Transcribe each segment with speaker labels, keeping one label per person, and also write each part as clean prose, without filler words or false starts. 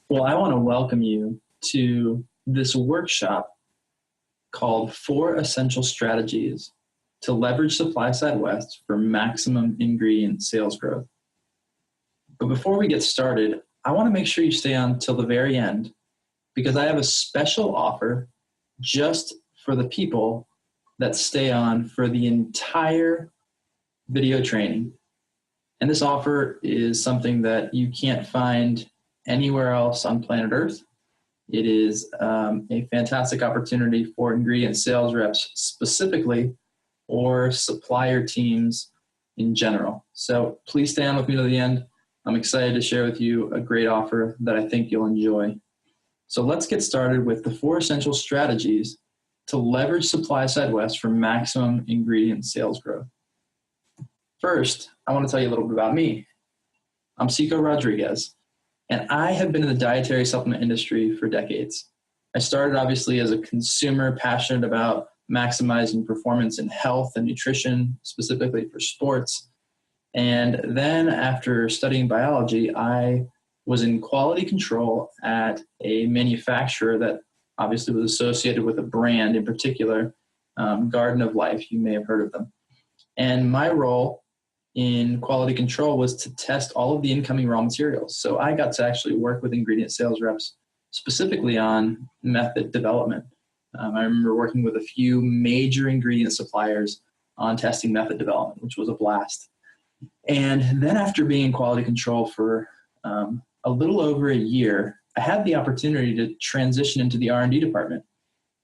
Speaker 1: Well, I want to welcome you to this workshop called 4 Essential Strategies to Leverage SupplySide West for Maximum Ingredient Sales Growth. But before we get started, I want to make sure you stay on till the very end because I have a special offer just for the people that stay on for the entire video training. And this offer is something that you can't find anywhere else on planet Earth. It is a fantastic opportunity for ingredient sales reps specifically, or supplier teams in general. So please stay on with me to the end. I'm excited to share with you a great offer that I think you'll enjoy. So let's get started with the 4 essential strategies to leverage SupplySide West for maximum ingredient sales growth. First, I want to tell you a little bit about me. I'm Cico Rodriguez, and I have been in the dietary supplement industry for decades. I started obviously as a consumer passionate about maximizing performance in health and nutrition, specifically for sports. And then after studying biology, I was in quality control at a manufacturer that obviously was associated with a brand in particular, Garden of Life. You may have heard of them. And my role in quality control was to test all of the incoming raw materials. So I got to actually work with ingredient sales reps specifically on method development. I remember working with a few major ingredient suppliers on testing method development, which was a blast. And then after being in quality control for a little over a year, I had the opportunity to transition into the R&D department.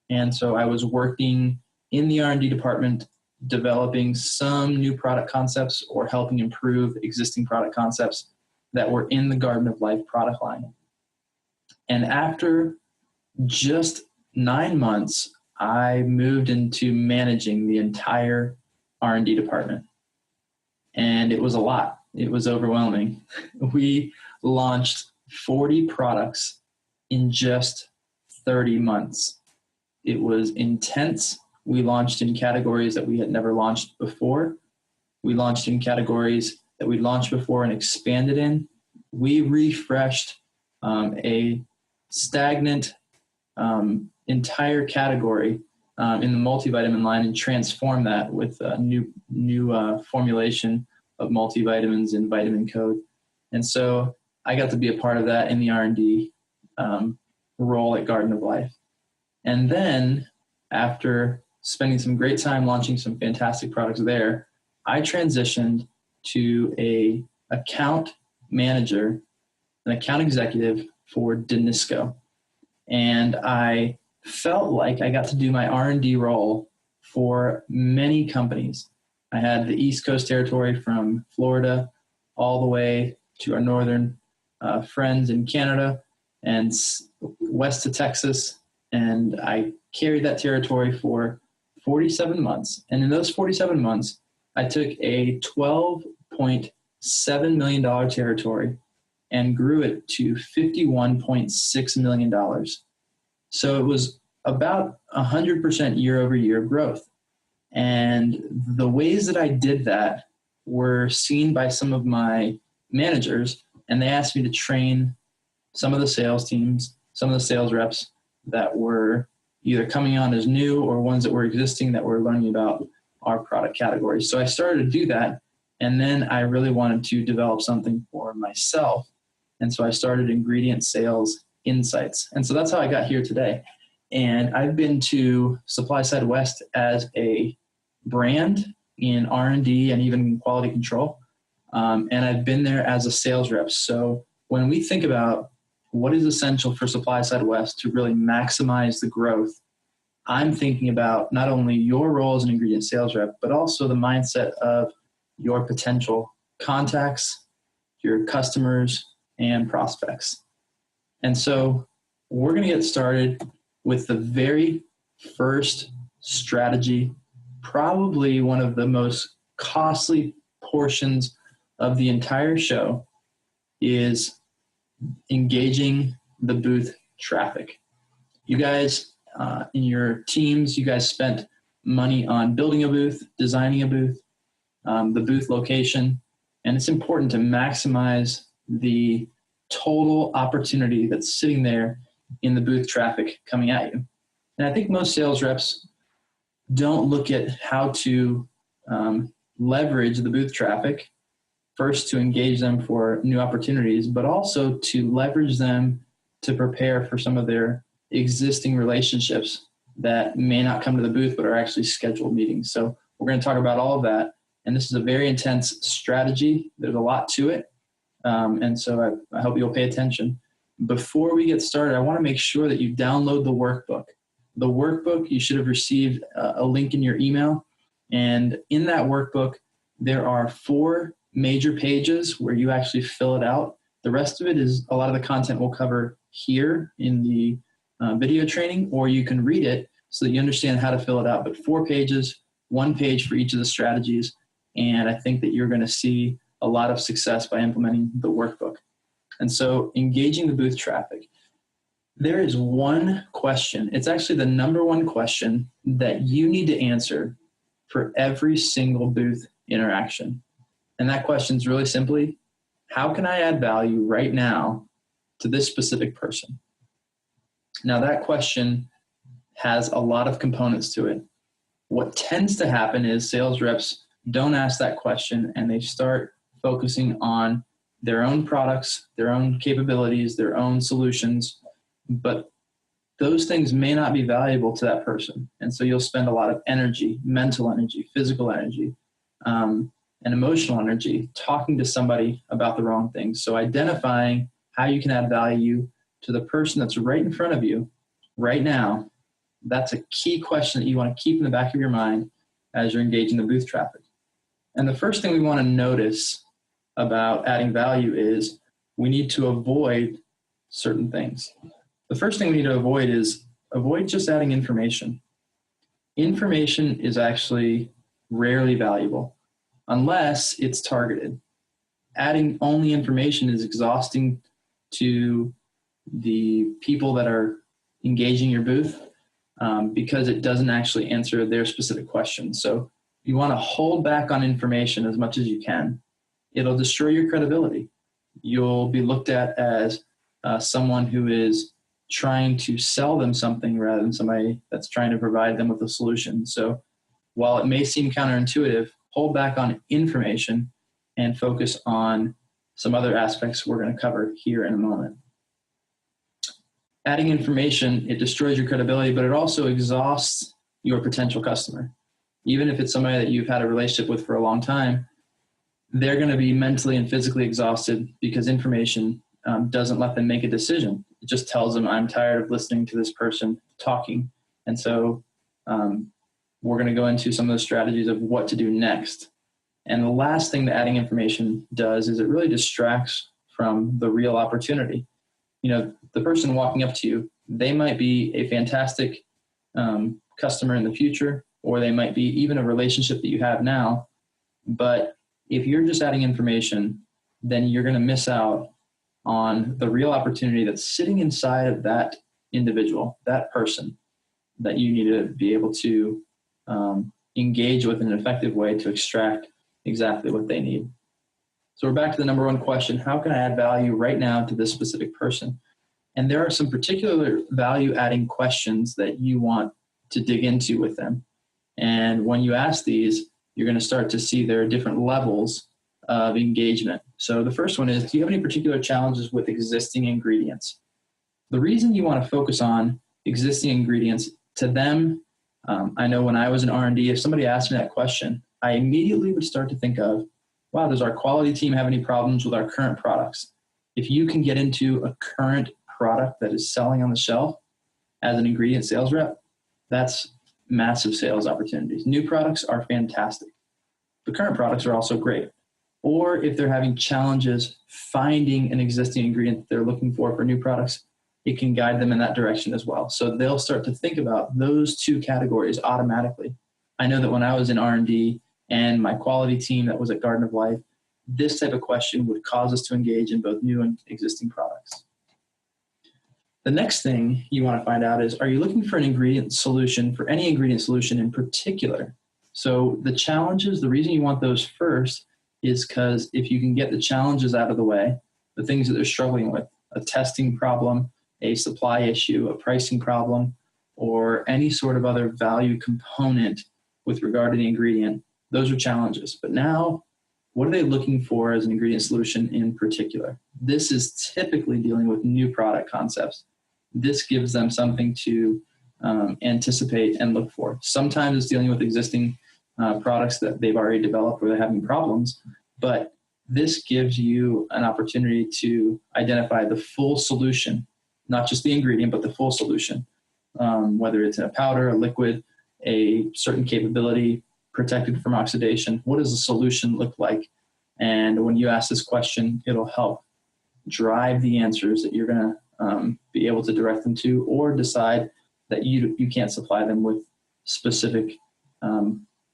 Speaker 1: And so I was working in the R&D department, developing some new product concepts or helping improve existing product concepts that were in the Garden of Life product line. And after just 9 months, I moved into managing the entire R&D department. And it was a lot. It was overwhelming. We launched 40 products in just 30 months. It was intense. We launched in categories that we had never launched before. We launched in categories that we'd launched before and expanded in. We refreshed a stagnant entire category in the multivitamin line and transformed that with a new formulation of multivitamins in Vitamin Code. And so I got to be a part of that in the R&D role at Garden of Life. And then after spending some great time launching some fantastic products there, I transitioned to an account manager, an account executive for Danisco. And I felt like I got to do my R&D role for many companies. I had the East Coast territory from Florida all the way to our northern friends in Canada and west to Texas. And I carried that territory for 47 months. And in those 47 months, I took a $12.7 million territory and grew it to $51.6 million. So it was about 100% year over year growth. And the ways that I did that were seen by some of my managers, and they asked me to train some of the sales teams, some of the sales reps that were either coming on as new or ones that were existing that were learning about our product categories. So I started to do that, and then I really wanted to develop something for myself. And so I started Ingredient Sales Insights. And so that's how I got here today. And I've been to SupplySide West as a brand in R&D and even quality control. And I've been there as a sales rep. So when we think about what is essential for SupplySide West to really maximize the growth, I'm thinking about not only your role as an ingredient sales rep, but also the mindset of your potential contacts, your customers, and prospects. And so we're going to get started with the very first strategy, probably one of the most costly portions of the entire show, is engaging the booth traffic. You guys, in your teams, you guys spent money on building a booth, designing a booth, the booth location, and it's important to maximize the total opportunity that's sitting there in the booth traffic coming at you. And I think most sales reps don't look at how to leverage the booth traffic, first to engage them for new opportunities, but also to leverage them to prepare for some of their existing relationships that may not come to the booth but are actually scheduled meetings. So we're going to talk about all of that. And this is a very intense strategy. There's a lot to it. And so I hope you'll pay attention. Before we get started, I want to make sure that you download the workbook. The workbook, you should have received a link in your email. And in that workbook, there are 4 major pages where you actually fill it out. The rest of it is a lot of the content we'll cover here in the video training, or you can read it so that you understand how to fill it out. But 4 pages, 1 page for each of the strategies. And I think that you're going to see a lot of success by implementing the workbook. And so engaging the booth traffic. There is one question. It's actually the number one question that you need to answer for every single booth interaction. And that question is really simply, how can I add value right now to this specific person? Now that question has a lot of components to it. What tends to happen is sales reps don't ask that question and they start focusing on their own products, their own capabilities, their own solutions, but those things may not be valuable to that person. And so you'll spend a lot of energy, mental energy, physical energy, and emotional energy talking to somebody about the wrong things. So identifying how you can add value to the person that's right in front of you right now, that's a key question that you want to keep in the back of your mind as you're engaging the booth traffic. And the first thing we want to notice about adding value is we need to avoid certain things. The first thing we need to avoid is avoid just adding information. Information is actually rarely valuable unless it's targeted. Adding only information is exhausting to the people that are engaging your booth because it doesn't actually answer their specific questions. So you want to hold back on information as much as you can. It'll destroy your credibility. You'll be looked at as someone who is trying to sell them something rather than somebody that's trying to provide them with a solution. So while it may seem counterintuitive, hold back on information and focus on some other aspects we're going to cover here in a moment. Adding information, it destroys your credibility, but it also exhausts your potential customer. Even if it's somebody that you've had a relationship with for a long time, they're going to be mentally and physically exhausted because information doesn't let them make a decision. It just tells them, I'm tired of listening to this person talking. And so we're going to go into some of the strategies of what to do next. And the last thing that adding information does is it really distracts from the real opportunity. You know, the person walking up to you, they might be a fantastic customer in the future, or they might be even a relationship that you have now. But if you're just adding information, then you're going to miss out on the real opportunity that's sitting inside of that individual, that person, that you need to be able to engage with in an effective way to extract exactly what they need. So we're back to the number one question: how can I add value right now to this specific person? And there are some particular value-adding questions that you want to dig into with them. And when you ask these, you're going to start to see there are different levels of engagement. So the first one is, do you have any particular challenges with existing ingredients? The reason you want to focus on existing ingredients to them, I know when I was in R&D, if somebody asked me that question, I immediately would start to think of, wow, does our quality team have any problems with our current products? If you can get into a current product that is selling on the shelf as an ingredient sales rep, that's massive sales opportunities. New products are fantastic. The current products are also great. Or if they're having challenges finding an existing ingredient that they're looking for new products, it can guide them in that direction as well. So they'll start to think about those two categories automatically. I know that when I was in R&D and my quality team that was at Garden of Life, this type of question would cause us to engage in both new and existing products. The next thing you want to find out is, are you looking for an ingredient solution, for any ingredient solution in particular? So the challenges, the reason you want those first is because if you can get the challenges out of the way, the things that they're struggling with, a testing problem, a supply issue, a pricing problem, or any sort of other value component with regard to the ingredient. Those are challenges. But now, what are they looking for as an ingredient solution in particular? This is typically dealing with new product concepts. This gives them something to anticipate and look for. Sometimes it's dealing with existing products that they've already developed where they're having problems, but this gives you an opportunity to identify the full solution, not just the ingredient, but the full solution, whether it's in a powder, a liquid, a certain capability, protected from oxidation. What does the solution look like? And when you ask this question, it'll help drive the answers that you're going to be able to direct them to, or decide that you can't supply them with specific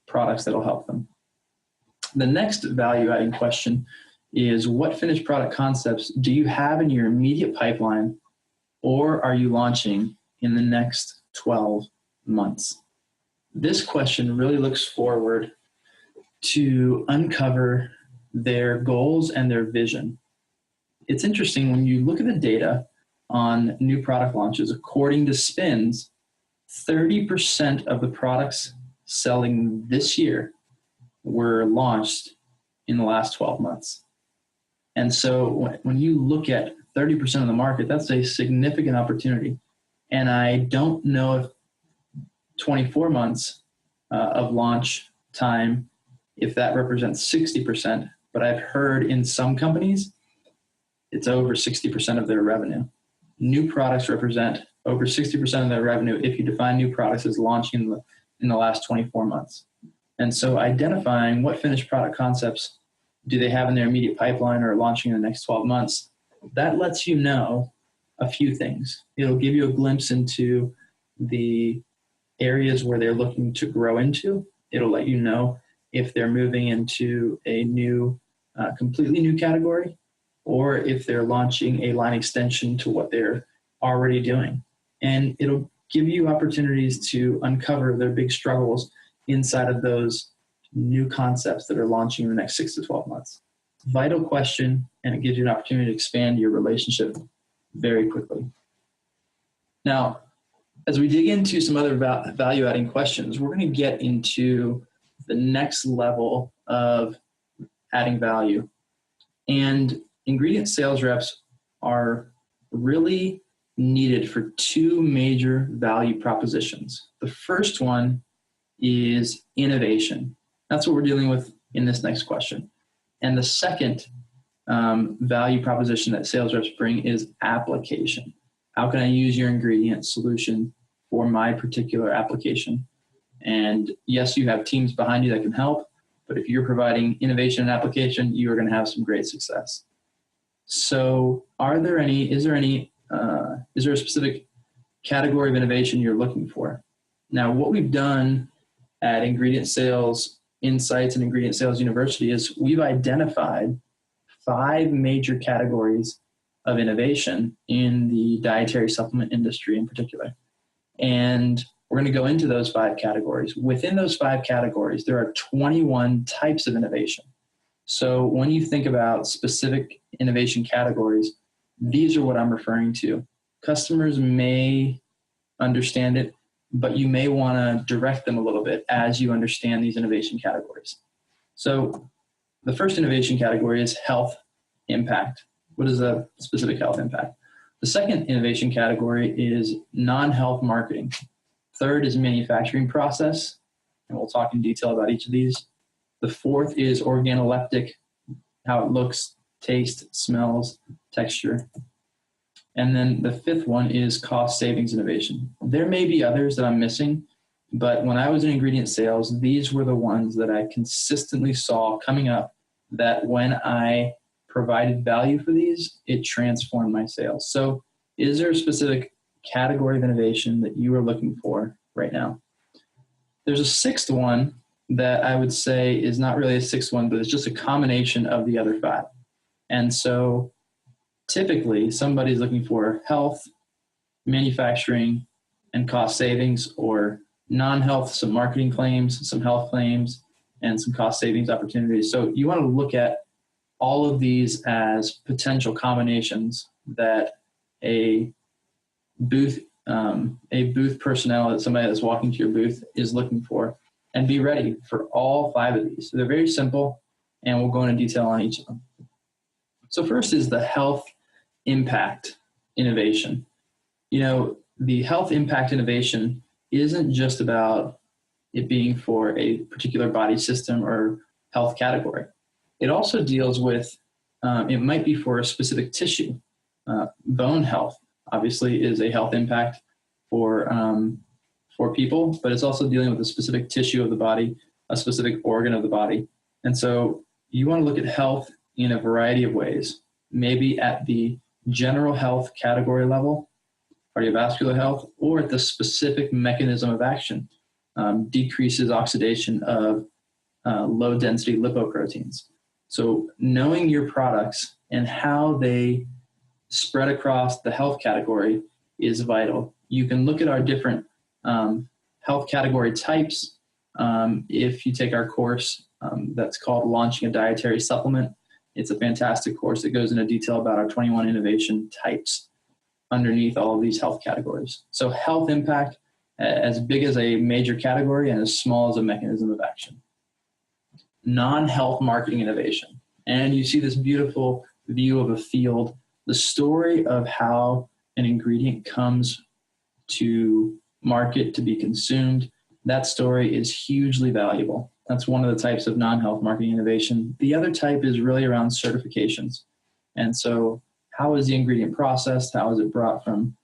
Speaker 1: products that'll help them. The next value-adding question is, what finished product concepts do you have in your immediate pipeline, or are you launching in the next 12 months? This question really looks forward to uncover their goals and their vision. It's interesting when you look at the data on new product launches. According to Spins, 30% of the products selling this year were launched in the last 12 months. And so when you look at 30% of the market, that's a significant opportunity. And I don't know if 24 months of launch time, if that represents 60%, but I've heard in some companies, it's over 60% of their revenue. New products represent over 60% of their revenue if you define new products as launching in the last 24 months. And so identifying what finished product concepts do they have in their immediate pipeline or launching in the next 12 months, that lets you know a few things. It'll give you a glimpse into the areas where they're looking to grow into. It'll let you know if they're moving into a new, completely new category, or if they're launching a line extension to what they're already doing. And it'll give you opportunities to uncover their big struggles inside of those new concepts that are launching in the next 6 to 12 months. Vital question, and it gives you an opportunity to expand your relationship very quickly. Now, as we dig into some other value-adding questions, we're going to get into the next level of adding value. And ingredient sales reps are really needed for two major value propositions. The first one is innovation. That's what we're dealing with in this next question. And the second value proposition that sales reps bring is application. How can I use your ingredient solution for my particular application? And yes, you have teams behind you that can help, but if you're providing innovation and application, you are going to have some great success. So is there a specific category of innovation you're looking for? Now, what we've done at Ingredient Sales Insights and Ingredient Sales University is we've identified 5 major categories of innovation in the dietary supplement industry in particular. And we're going to go into those 5 categories. Within those 5 categories, there are 21 types of innovation. So when you think about specific innovation categories, these are what I'm referring to. Customers may understand it, but you may want to direct them a little bit as you understand these innovation categories. So the first innovation category is health impact. What is a specific health impact? The second innovation category is non-health marketing. Third is manufacturing process, and we'll talk in detail about each of these. The fourth is organoleptic, how it looks, taste, smells, texture. And then the fifth one is cost savings innovation. There may be others that I'm missing, but when I was in ingredient sales, these were the ones that I consistently saw coming up, that when I provided value for these, it transformed my sales. So is there a specific category of innovation that you are looking for right now? There's a sixth one that I would say is not really a sixth one, but it's just a combination of the other 5. And so typically somebody's looking for health, manufacturing, and cost savings, or non-health, some marketing claims, some health claims, and some cost savings opportunities. So you want to look at all of these as potential combinations that a booth personnel, that somebody that's walking to your booth is looking for, and be ready for all 5 of these. So they're very simple, and we'll go into detail on each of them. So first is the health impact innovation. The health impact innovation isn't just about it being for a particular body system or health category. It also deals with, it might be for a specific tissue. Bone health obviously is a health impact for people, but it's also dealing with a specific tissue of the body, a specific organ of the body. And so you want to look at health in a variety of ways, maybe at the general health category level, cardiovascular health, or at the specific mechanism of action, decreases oxidation of low density lipoproteins. So knowing your products and how they spread across the health category is vital. You can look at our different health category types. If you take our course that's called Launching a Dietary Supplement, it's a fantastic course that goes into detail about our 21 innovation types underneath all of these health categories. So health impact, as big as a major category and as small as a mechanism of action. Non-health marketing innovation. And you see this beautiful view of a field, the story of how an ingredient comes to market to be consumed. That story is hugely valuable. That's one of the types of non-health marketing innovation. The other type is really around certifications. And so how is the ingredient processed? How is it brought from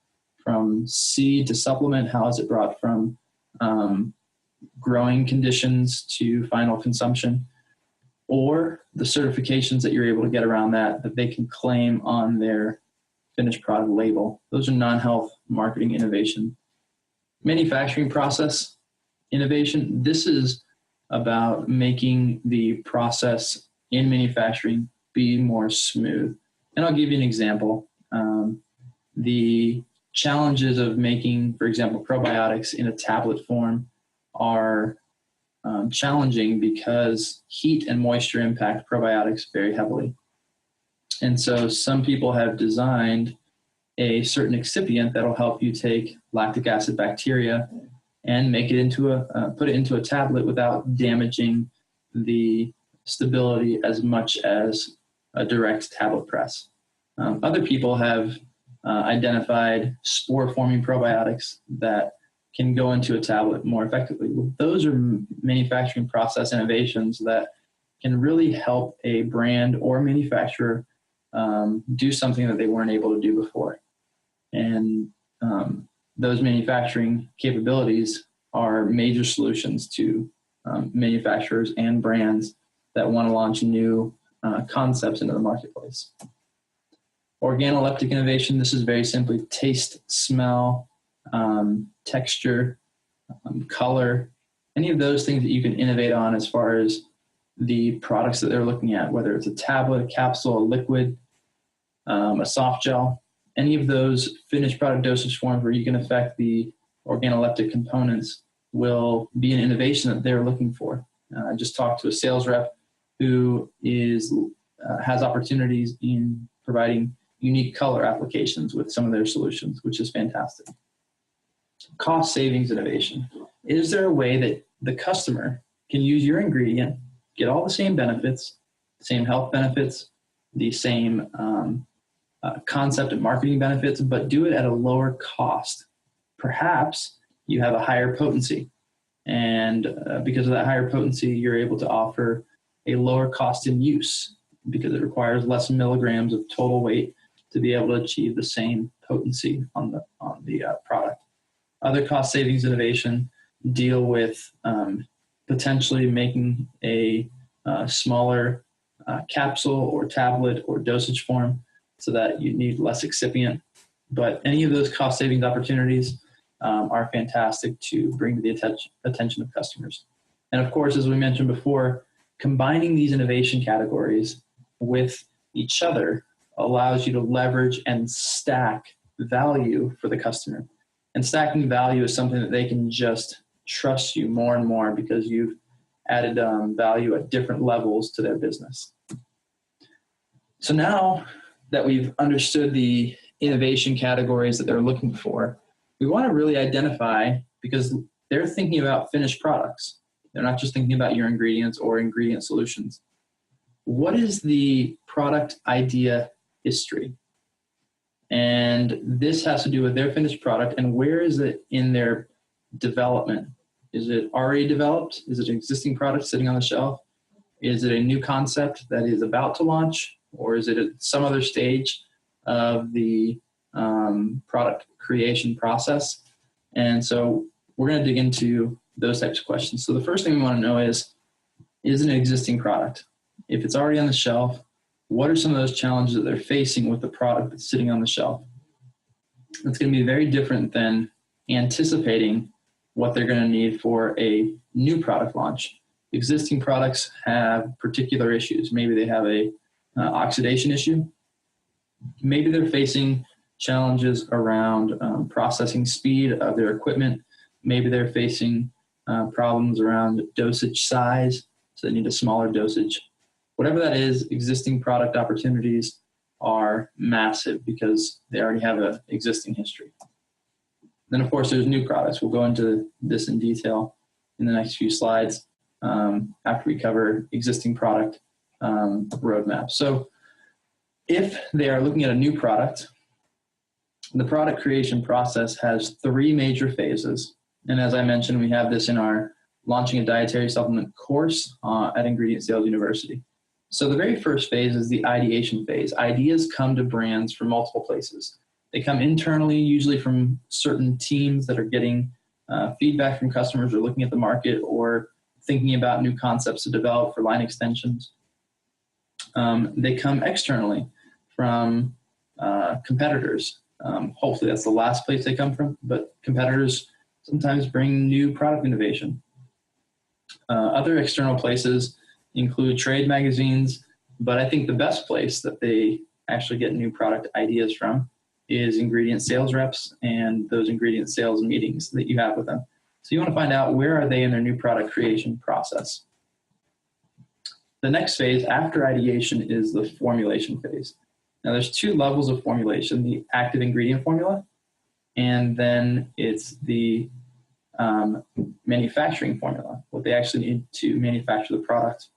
Speaker 1: seed to supplement? How is it brought from growing conditions to final consumption? Or the certifications that you're able to get around that they can claim on their finished product label. Those are non-health marketing innovation. Manufacturing process innovation. This is about making the process in manufacturing be more smooth. And I'll give you an example. The challenges of making, for example, probiotics in a tablet form are challenging because heat and moisture impact probiotics very heavily. And so some people have designed a certain excipient that'll help you take lactic acid bacteria and make it put it into a tablet without damaging the stability as much as a direct tablet press. Other people have identified spore-forming probiotics that can go into a tablet more effectively. Well, those are manufacturing process innovations that can really help a brand or manufacturer do something that they weren't able to do before. And those manufacturing capabilities are major solutions to manufacturers and brands that want to launch new concepts into the marketplace. Organoleptic innovation, this is very simply taste, smell, texture, color, any of those things that you can innovate on as far as the products that they're looking at, whether it's a tablet, a capsule, a liquid, a soft gel, any of those finished product dosage forms where you can affect the organoleptic components will be an innovation that they're looking for. I just talked to a sales rep who has opportunities in providing unique color applications with some of their solutions, which is fantastic. Cost savings innovation. Is there a way that the customer can use your ingredient, get all the same benefits, same health benefits, the same concept and marketing benefits, but do it at a lower cost? Perhaps you have a higher potency, and because of that higher potency, you're able to offer a lower cost in use because it requires less milligrams of total weight to be able to achieve the same potency on the product. Other cost savings innovation deal with potentially making a smaller capsule or tablet or dosage form so that you need less excipient. But any of those cost savings opportunities are fantastic to bring to the attention of customers. And of course, as we mentioned before, combining these innovation categories with each other allows you to leverage and stack value for the customer. And stacking value is something that they can just trust you more and more because you've added value at different levels to their business. So now that we've understood the innovation categories that they're looking for, we want to really identify, because they're thinking about finished products. They're not just thinking about your ingredients or ingredient solutions. What is the product idea history? And this has to do with their finished product, and where is it in their development? Is it already developed? Is it an existing product sitting on the shelf? Is it a new concept that is about to launch? Or is it at some other stage of the product creation process? And so we're going to dig into those types of questions. So the first thing we want to know is it an existing product? If it's already on the shelf, what are some of those challenges that they're facing with the product that's sitting on the shelf? It's going to be very different than anticipating what they're going to need for a new product launch. Existing products have particular issues. Maybe they have a oxidation issue. Maybe they're facing challenges around processing speed of their equipment. Maybe they're facing problems around dosage size, so they need a smaller dosage. Whatever that is, existing product opportunities are massive because they already have an existing history. Then, of course, there's new products. We'll go into this in detail in the next few slides after we cover existing product roadmap. So if they are looking at a new product, the product creation process has 3 major phases. And as I mentioned, we have this in our Launching a Dietary Supplement course at Ingredient Sales University. So the very first phase is the ideation phase. Ideas come to brands from multiple places. They come internally, usually from certain teams that are getting feedback from customers or looking at the market or thinking about new concepts to develop for line extensions. They come externally from competitors. Hopefully that's the last place they come from, but competitors sometimes bring new product innovation. Other external places include trade magazines, but I think the best place that they actually get new product ideas from is ingredient sales reps and those ingredient sales meetings that you have with them. So you want to find out, where are they in their new product creation process? The next phase after ideation is the formulation phase. Now there's 2 levels of formulation: the active ingredient formula, and then it's the manufacturing formula, what they actually need to manufacture the product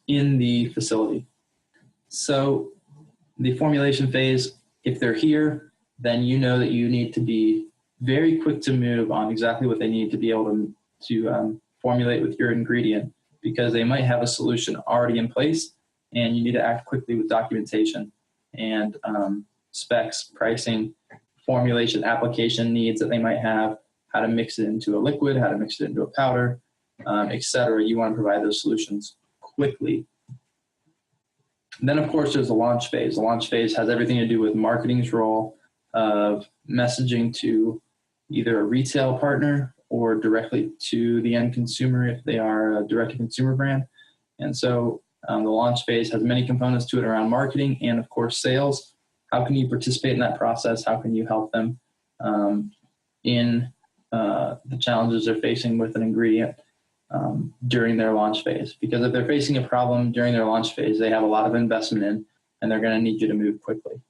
Speaker 1: in the facility. So the formulation phase, if they're here, then you know that you need to be very quick to move on exactly what they need to be able to formulate with your ingredient, because they might have a solution already in place and you need to act quickly with documentation and specs, pricing, formulation, application needs that they might have, how to mix it into a liquid, how to mix it into a powder, etc. You want to provide those solutions quickly. And then, of course, there's the launch phase. The launch phase has everything to do with marketing's role of messaging to either a retail partner or directly to the end consumer if they are a direct-to-consumer brand. And so the launch phase has many components to it around marketing and, of course, sales. How can you participate in that process? How can you help them in the challenges they're facing with an ingredient during their launch phase? Because if they're facing a problem during their launch phase, they have a lot of investment in, and they're going to need you to move quickly.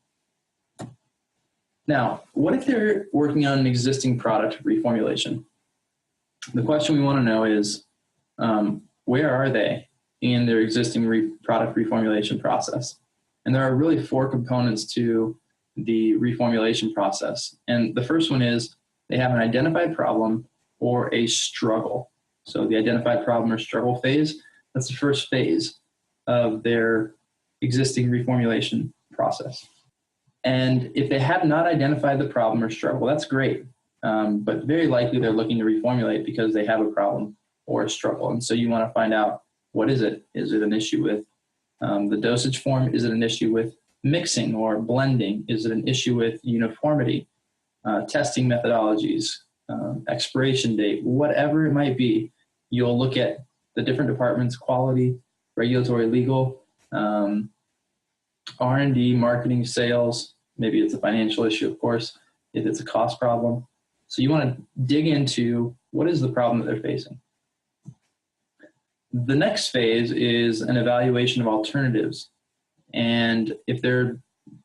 Speaker 1: Now, what if they're working on an existing product reformulation? The question we want to know is, where are they in their existing product reformulation process? And there are really 4 components to the reformulation process. And the first one is they have an identified problem or a struggle. So the identified problem or struggle phase, that's the first phase of their existing reformulation process. And if they have not identified the problem or struggle, that's great. But very likely they're looking to reformulate because they have a problem or a struggle. And so you want to find out, what is it? Is it an issue with the dosage form? Is it an issue with mixing or blending? Is it an issue with uniformity, testing methodologies, expiration date, whatever it might be? You'll look at the different departments: quality, regulatory, legal, R&D, marketing, sales. Maybe it's a financial issue, of course, if it's a cost problem. So you want to dig into, what is the problem that they're facing? The next phase is an evaluation of alternatives. And if they're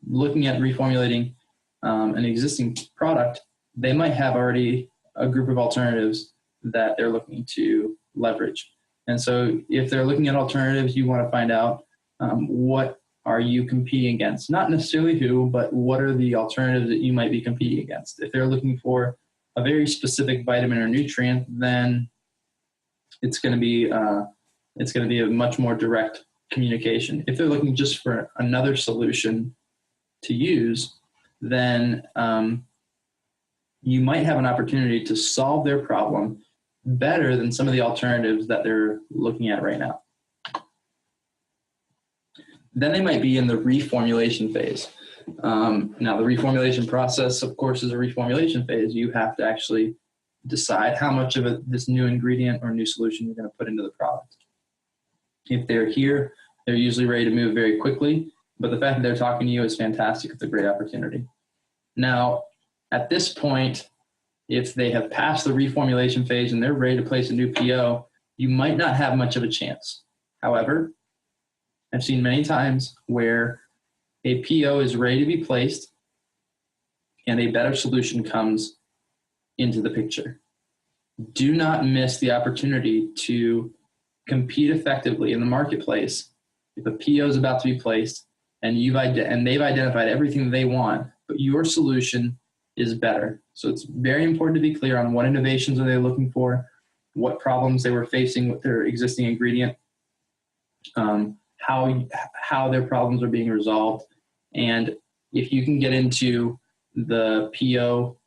Speaker 1: looking at reformulating an existing product, they might have already a group of alternatives that they're looking to leverage. And so if they're looking at alternatives, you want to find out what are you competing against? Not necessarily who, but what are the alternatives that you might be competing against? If they're looking for a very specific vitamin or nutrient, then it's going to be a much more direct communication. If they're looking just for another solution to use, then you might have an opportunity to solve their problem better than some of the alternatives that they're looking at right now. Then they might be in the reformulation phase. Now, the reformulation process, of course, is a reformulation phase. You have to actually decide how much of this new ingredient or new solution you're going to put into the product. If they're here, they're usually ready to move very quickly, but the fact that they're talking to you is fantastic. It's a great opportunity. Now, at this point, if they have passed the reformulation phase and they're ready to place a new PO, you might not have much of a chance. However, I've seen many times where a PO is ready to be placed and a better solution comes into the picture. Do not miss the opportunity to compete effectively in the marketplace. If a PO is about to be placed and they've identified everything that they want, but your solution is better. So it's very important to be clear on what innovations are they looking for, what problems they were facing with their existing ingredient, how their problems are being resolved. And if you can get into the PO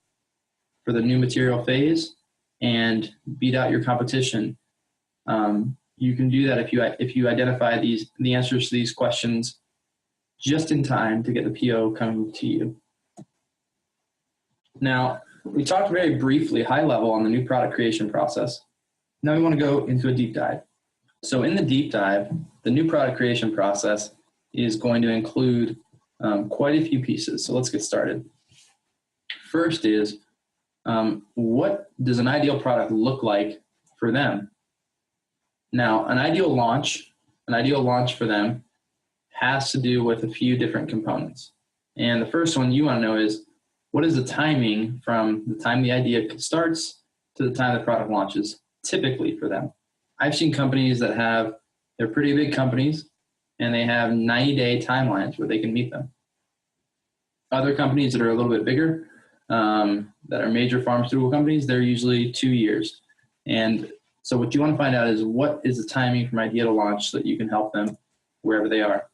Speaker 1: for the new material phase and beat out your competition, you can do that if you identify the answers to these questions just in time to get the PO coming to you. Now, we talked very briefly, high level, on the new product creation process. Now we want to go into a deep dive. So in the deep dive, the new product creation process is going to include quite a few pieces. So let's get started. First is, what does an ideal product look like for them? Now, an ideal launch for them has to do with a few different components. And the first one you want to know is, what is the timing from the time the idea starts to the time the product launches, typically for them? I've seen companies that they're pretty big companies, and they have 90-day timelines where they can meet them. Other companies that are a little bit bigger, that are major pharmaceutical companies, they're usually 2 years. And so what you want to find out is, what is the timing from idea to launch so that you can help them wherever they are.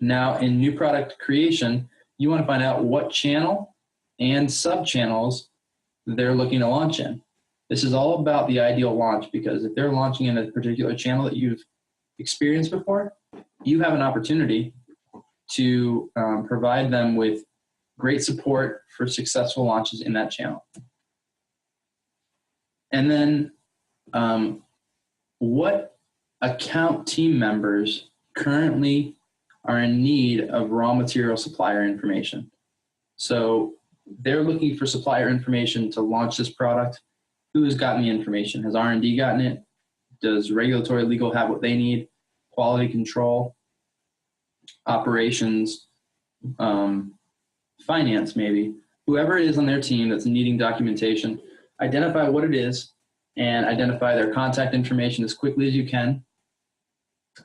Speaker 1: Now, in new product creation, you want to find out what channel and sub-channels they're looking to launch in. This is all about the ideal launch, because if they're launching in a particular channel that you've experienced before, you have an opportunity to provide them with great support for successful launches in that channel. And then what account team members currently are in need of raw material supplier information. So they're looking for supplier information to launch this product. Who has gotten the information? Has R&D gotten it? Does regulatory legal have what they need? Quality control, operations, finance maybe. Whoever it is on their team that's needing documentation, identify what it is and identify their contact information as quickly as you can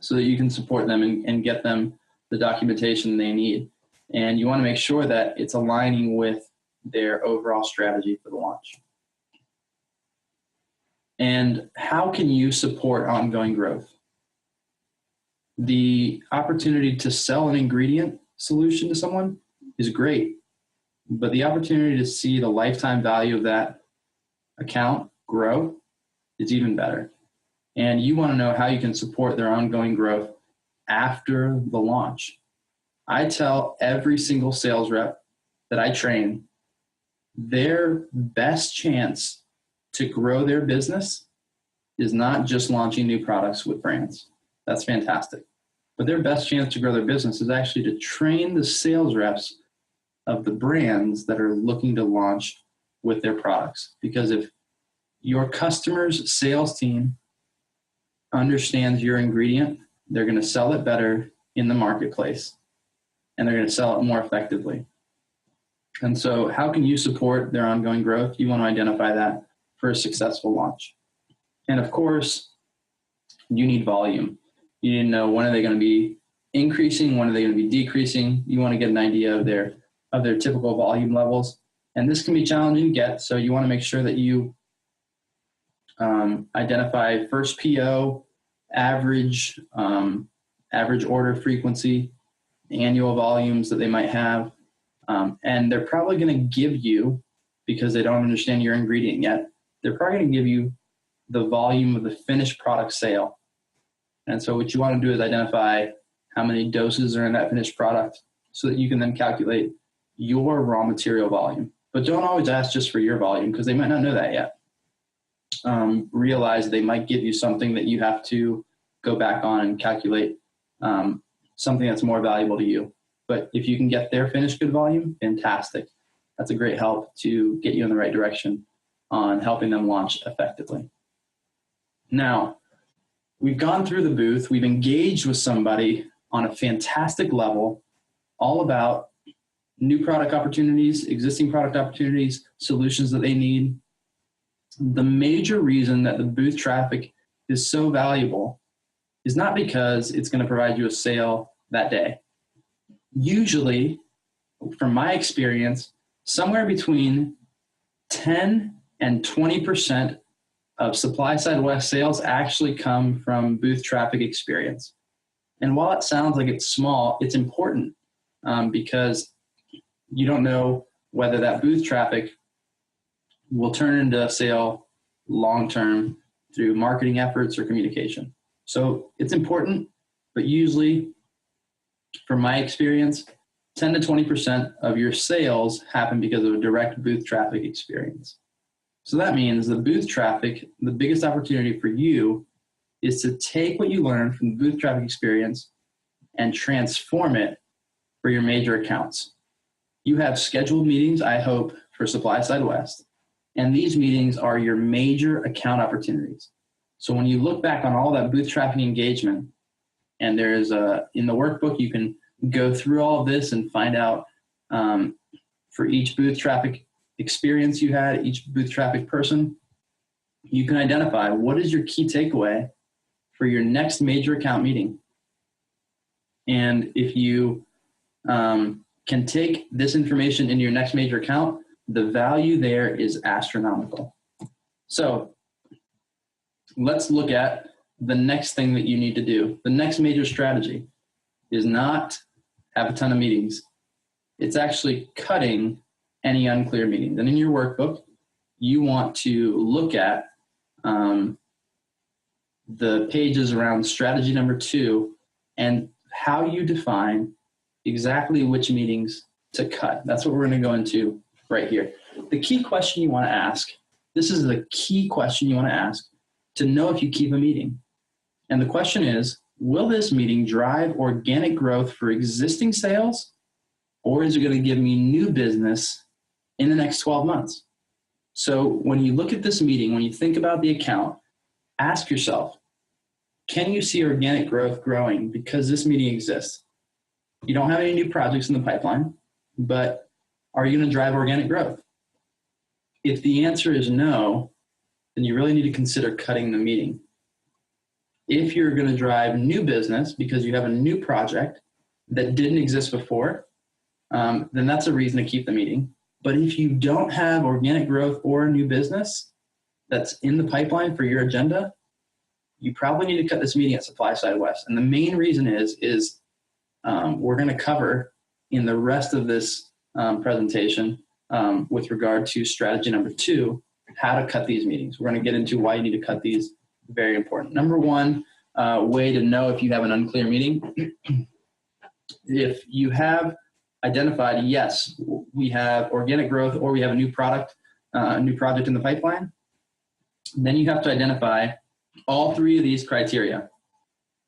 Speaker 1: so that you can support them and get them the documentation they need. And you want to make sure that it's aligning with their overall strategy for the launch. And how can you support ongoing growth? The opportunity to sell an ingredient solution to someone is great, but the opportunity to see the lifetime value of that account grow is even better. And you want to know how you can support their ongoing growth after the launch. I tell every single sales rep that I train, their best chance to grow their business is not just launching new products with brands. That's fantastic. But their best chance to grow their business is actually to train the sales reps of the brands that are looking to launch with their products. Because if your customer's sales team understands your ingredient, they're going to sell it better in the marketplace, and they're going to sell it more effectively. And so how can you support their ongoing growth? You want to identify that for a successful launch. And of course, you need volume. You need to know, when are they going to be increasing, when are they going to be decreasing. You want to get an idea of their typical volume levels. And this can be challenging to get, so you want to make sure that you identify first PO, average order frequency, annual volumes that they might have. And they're probably going to give you, because they don't understand your ingredient yet, they're probably going to give you the volume of the finished product sale. And so what you want to do is identify how many doses are in that finished product so that you can then calculate your raw material volume. But don't always ask just for your volume, because they might not know that yet. Realize they might give you something that you have to go back on and calculate something that's more valuable to you. But if you can get their finished good volume, fantastic. That's a great help to get you in the right direction on helping them launch effectively. Now, we've gone through the booth. We've engaged with somebody on a fantastic level, all about new product opportunities, existing product opportunities, solutions that they need. The major reason that the booth traffic is so valuable is not because it's going to provide you a sale that day. Usually, from my experience, somewhere between 10 and 20% of SupplySide West sales actually come from booth traffic experience. And while it sounds like it's small, it's important because you don't know whether that booth traffic will turn into a sale long-term through marketing efforts or communication. So it's important, but usually, from my experience, 10 to 20% of your sales happen because of a direct booth traffic experience. So that means the booth traffic, the biggest opportunity for you is to take what you learned from the booth traffic experience and transform it for your major accounts. You have scheduled meetings, I hope, for SupplySide West, and these meetings are your major account opportunities. So when you look back on all that booth traffic engagement, and there's in the workbook, you can go through all of this and find out for each booth traffic experience you had, each booth traffic person, you can identify what is your key takeaway for your next major account meeting. And if you can take this information into your next major account, the value there is astronomical. So let's look at the next thing that you need to do. The next major strategy is not have a ton of meetings. It's actually cutting any unclear meetings. And in your workbook, you want to look at the pages around strategy number 2 and how you define exactly which meetings to cut. That's what we're going to go into right here. The key question you want to ask, this is the key question you want to ask to know if you keep a meeting. And the question is, will this meeting drive organic growth for existing sales, or is it going to give me new business in the next 12 months? So when you look at this meeting, when you think about the account, ask yourself, can you see organic growth growing because this meeting exists? You don't have any new projects in the pipeline, but are you going to drive organic growth? If the answer is no, then you really need to consider cutting the meeting. If you're going to drive new business because you have a new project that didn't exist before, then that's a reason to keep the meeting. But if you don't have organic growth or a new business that's in the pipeline for your agenda, you probably need to cut this meeting at SupplySide West. And the main reason is we're going to cover in the rest of this presentation with regard to strategy number 2, how to cut these meetings. We're going to get into why you need to cut these. Very important. Number 1 way to know if you have an unclear meeting, if you have identified, yes, we have organic growth or we have a new product, a new project in the pipeline, then you have to identify all 3 of these criteria.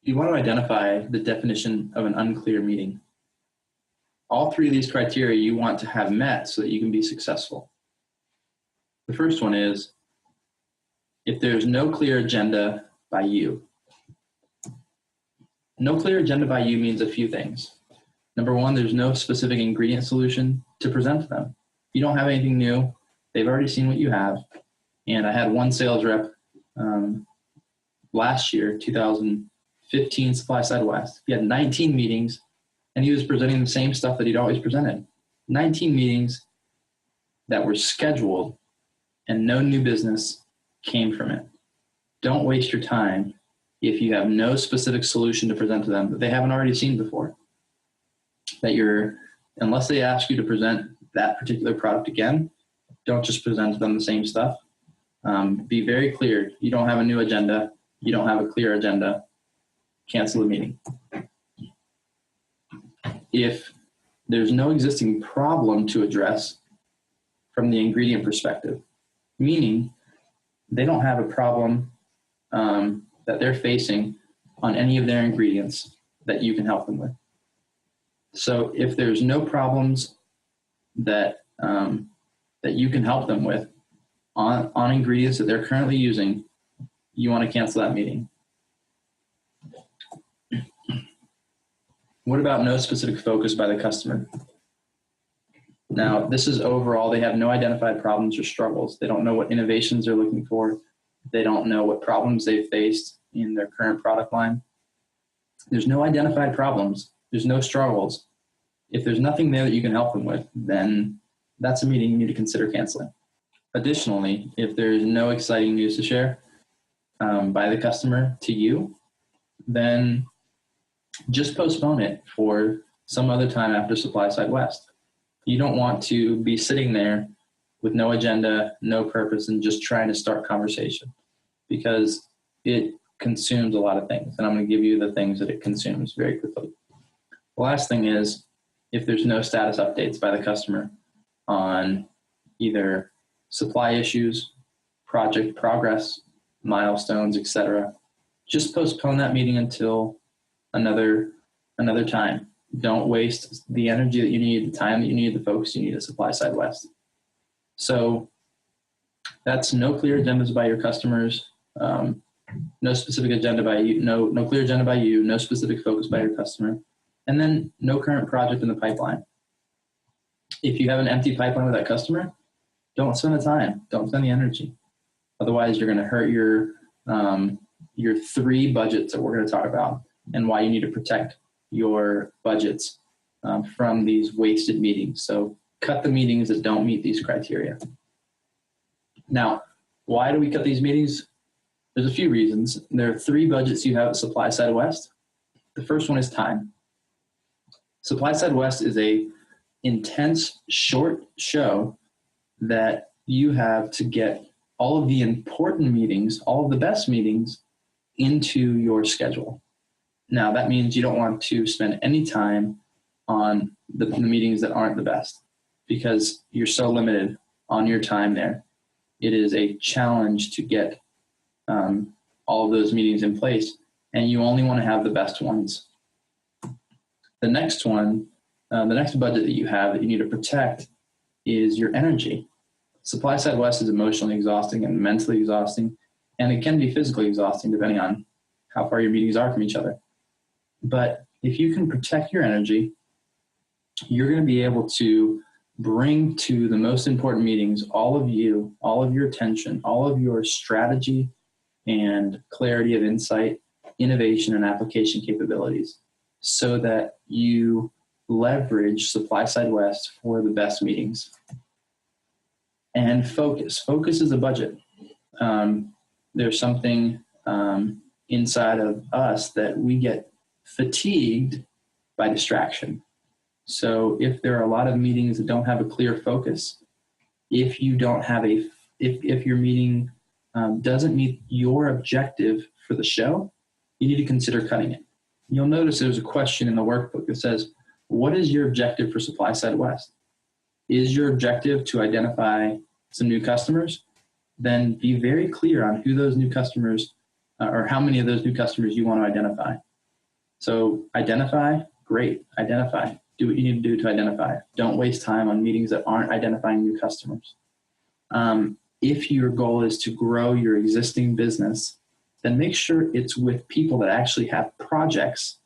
Speaker 1: You want to identify the definition of an unclear meeting. All 3 of these criteria you want to have met so that you can be successful. The first one is if there's no clear agenda by you. No clear agenda by you means a few things. Number one, there's no specific ingredient solution to present to them. You don't have anything new. They've already seen what you have. And I had one sales rep last year, 2015 SupplySide West. He had 19 meetings, and he was presenting the same stuff that he'd always presented. 19 meetings that were scheduled, and no new business came from it. Don't waste your time if you have no specific solution to present to them that they haven't already seen before. Unless they ask you to present that particular product again, don't just present to them the same stuff. Be very clear. You don't have a new agenda. You don't have a clear agenda. Cancel the meeting. If there's no existing problem to address from the ingredient perspective, meaning they don't have a problem that they're facing on any of their ingredients that you can help them with. So if there's no problems that you can help them with on ingredients that they're currently using, you want to cancel that meeting. What about no specific focus by the customer? Now, this is overall, they have no identified problems or struggles. They don't know what innovations they're looking for. They don't know what problems they've faced in their current product line. There's no identified problems. There's no struggles. If there's nothing there that you can help them with, then that's a meeting you need to consider canceling. Additionally, if there's no exciting news to share by the customer to you, then just postpone it for some other time after SupplySide West. You don't want to be sitting there with no agenda, no purpose, and just trying to start conversation, because it consumes a lot of things. And I'm going to give you the things that it consumes very quickly. The last thing is, if there's no status updates by the customer on either supply issues, project progress, milestones, etc., just postpone that meeting until another time. Don't waste the energy that you need, the time that you need, the focus you need at SupplySide West. So that's no clear agendas by your customers, no specific agenda by you, no clear agenda by you, no specific focus by your customer, and then no current project in the pipeline. If you have an empty pipeline with that customer, don't spend the time, don't spend the energy. Otherwise, you're going to hurt your 3 budgets that we're going to talk about, and why you need to protect your budgets from these wasted meetings. So cut the meetings that don't meet these criteria. Now, why do we cut these meetings? There's a few reasons. There are 3 budgets you have at SupplySide West. The first one is time. SupplySide West is a intense, short show that you have to get all of the important meetings, all of the best meetings into your schedule. Now, that means you don't want to spend any time on the meetings that aren't the best, because you're so limited on your time there. It is a challenge to get all of those meetings in place, and you only want to have the best ones. The next one, the next budget that you have that you need to protect is your energy. SupplySide West is emotionally exhausting and mentally exhausting, and it can be physically exhausting depending on how far your meetings are from each other. But if you can protect your energy, you're going to be able to bring to the most important meetings all of you, all of your attention, all of your strategy and clarity of insight, innovation, and application capabilities, so that you leverage SupplySide West for the best meetings. And focus. Focus is a budget. There's something inside of us that we get fatigued by distraction. So if there are a lot of meetings that don't have a clear focus, if you don't have if your meeting doesn't meet your objective for the show, you need to consider cutting it. You'll notice there's a question in the workbook that says, what is your objective for SupplySide West? Is your objective to identify some new customers? Then be very clear on who those new customers or how many of those new customers you want to identify. So identify, great, identify. Do what you need to do to identify. Don't waste time on meetings that aren't identifying new customers. If your goal is to grow your existing business, then make sure it's with people that actually have projects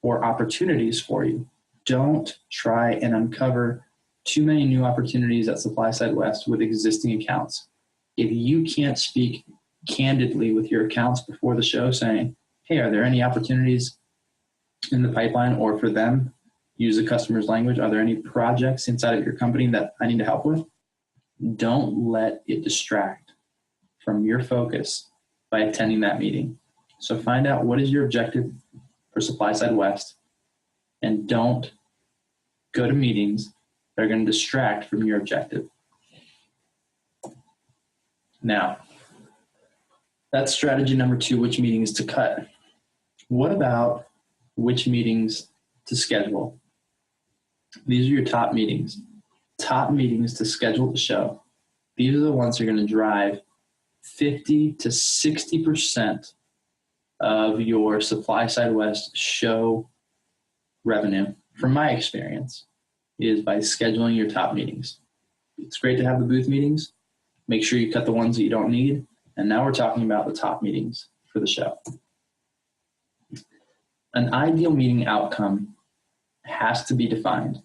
Speaker 1: or opportunities for you. Don't try and uncover too many new opportunities at SupplySide West with existing accounts. If you can't speak candidly with your accounts before the show saying, hey, are there any opportunities in the pipeline, or for them, use the customer's language, are there any projects inside of your company that I need to help with? Don't let it distract from your focus by attending that meeting. So find out what is your objective for SupplySide West, and don't go to meetings that are going to distract from your objective. Now, that's strategy number 2, which meetings to cut. What about which meetings to schedule? These are your top meetings. Top meetings to schedule the show. These are the ones that are going to drive 50 to 60% of your SupplySide West show revenue, from my experience, is by scheduling your top meetings. It's great to have the booth meetings. Make sure you cut the ones that you don't need. And now we're talking about the top meetings for the show. An ideal meeting outcome has to be defined.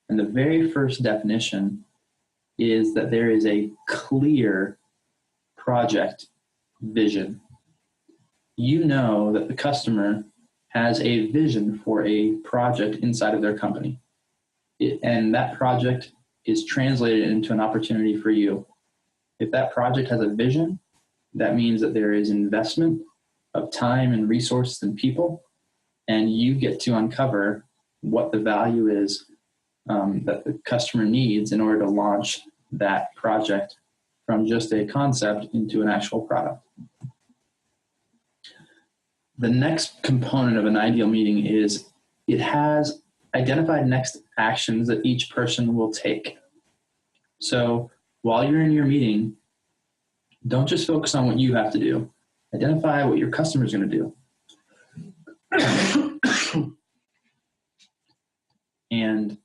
Speaker 1: And the very first definition is that there is a clear project vision. You know that the customer has a vision for a project inside of their company. And that project is translated into an opportunity for you. If that project has a vision, that means that there is investment of time and resources and people, and you get to uncover what the value is that the customer needs in order to launch that project from just a concept into an actual product. The next component of an ideal meeting is it has identified next actions that each person will take. So while you're in your meeting, don't just focus on what you have to do. Identify what your customer is going to do. And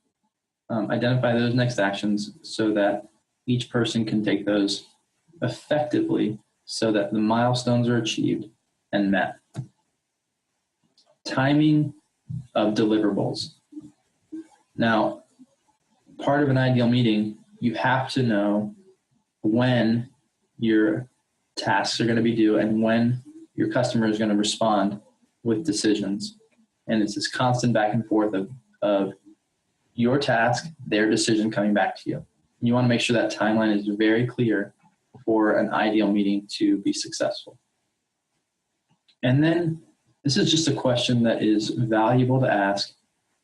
Speaker 1: identify those next actions so that each person can take those effectively so that the milestones are achieved and met. Timing of deliverables. Now, part of an ideal meeting, you have to know when your tasks are going to be due and when your customer is going to respond with decisions. And it's this constant back and forth of your task, their decision coming back to you. You want to make sure that timeline is very clear for an ideal meeting to be successful. And then this is just a question that is valuable to ask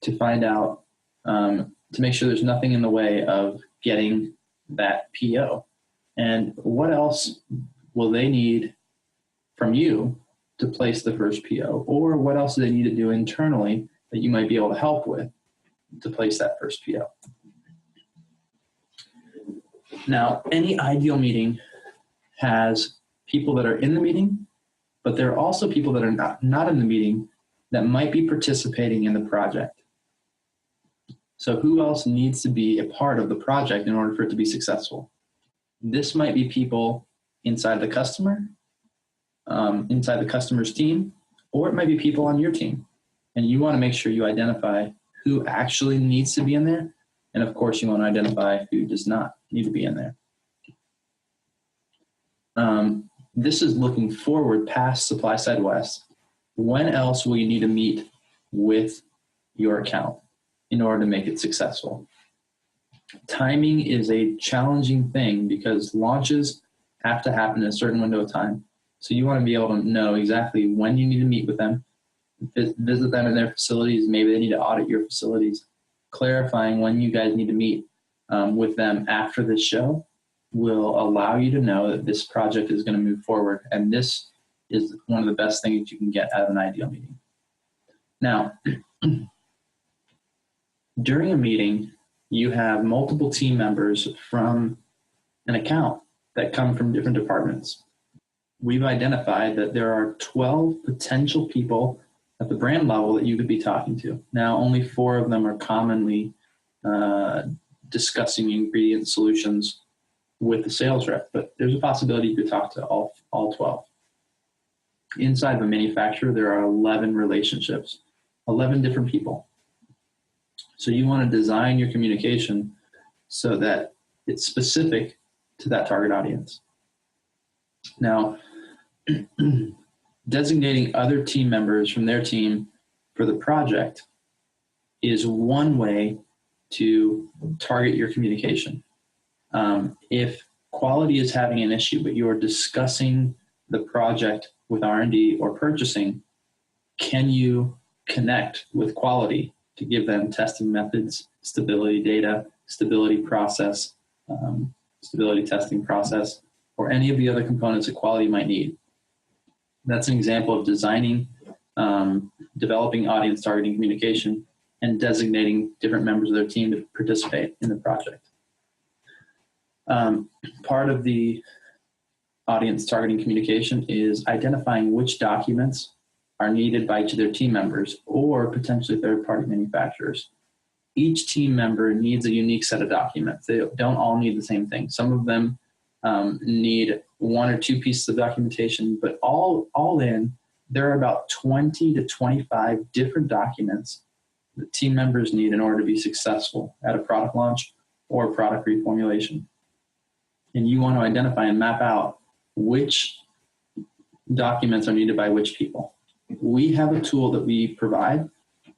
Speaker 1: to find out, to make sure there's nothing in the way of getting that PO. And what else will they need from you to place the first PO? Or what else do they need to do internally that you might be able to help with to place that first PO? Now, any ideal meeting has people that are in the meeting, but there are also people that are not in the meeting that might be participating in the project. So who else needs to be a part of the project in order for it to be successful? This might be people inside the customer, inside the customer's team, or it might be people on your team. And you want to make sure you identify who actually needs to be in there. And of course, you want to identify who does not need to be in there. This is looking forward past SupplySide West. When else will you need to meet with your account in order to make it successful? Timing is a challenging thing because launches have to happen in a certain window of time. So you want to be able to know exactly when you need to meet with them, visit them in their facilities. Maybe they need to audit your facilities. Clarifying when you guys need to meet with them after this show will allow you to know that this project is going to move forward. And this is one of the best things you can get out of an ideal meeting. Now, during a meeting, you have multiple team members from an account that come from different departments. We've identified that there are 12 potential people at the brand level that you could be talking to. Now, only 4 of them are commonly discussing ingredient solutions with the sales rep, but there's a possibility you could talk to all 12. Inside of a manufacturer, there are 11 relationships. 11 different people. So you want to design your communication so that it's specific to that target audience. Now, designating other team members from their team for the project is one way to target your communication. If quality is having an issue, but you're discussing the project with R&D or purchasing, can you connect with quality to give them testing methods, stability data, stability process, stability testing process, or any of the other components that quality might need? That's an example of designing, developing audience targeting communication, and designating different members of their team to participate in the project. Part of the audience targeting communication is identifying which documents are needed by each of their team members or potentially third-party manufacturers. Each team member needs a unique set of documents. They don't all need the same thing. Some of them need one or two pieces of documentation, but all in, there are about 20 to 25 different documents that team members need in order to be successful at a product launch or product reformulation. And you want to identify and map out which documents are needed by which people. We have a tool that we provide,